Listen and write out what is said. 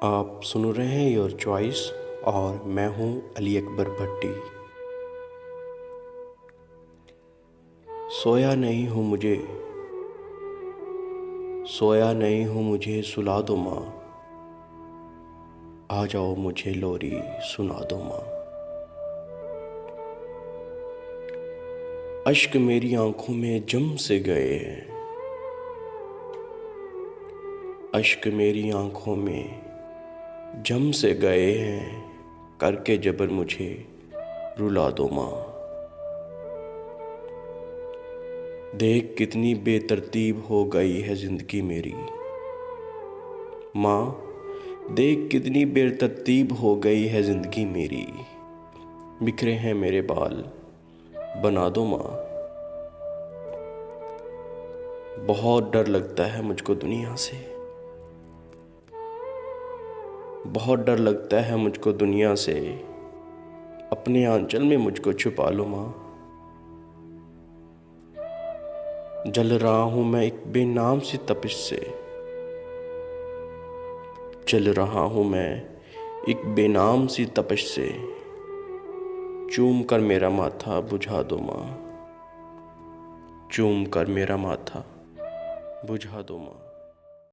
आप सुन रहे हैं योर चॉइस और मैं हूं अली अकबर भट्टी। सोया नहीं हूं मुझे सुला दो माँ, आ जाओ मुझे लोरी सुना दो माँ। अश्क मेरी आंखों में जम से गए हैं, अश्क मेरी आंखों में जम से गए हैं, करके जबर मुझे रुला दो माँ। देख कितनी बेतरतीब हो गई है जिंदगी मेरी माँ, देख कितनी बेतरतीब हो गई है जिंदगी मेरी। बिखरे हैं मेरे बाल बना दो माँ। बहुत डर लगता है मुझको दुनिया से, बहुत डर लगता है मुझको दुनिया से। अपने आंचल में मुझको छुपा लो माँ। जल रहा हूँ मैं एक बेनाम सी तपिश से, जल रहा हूँ मैं एक बेनाम सी तपिश से। चूम कर मेरा माथा बुझा दो माँ, चूम कर मेरा माथा बुझा दो माँ।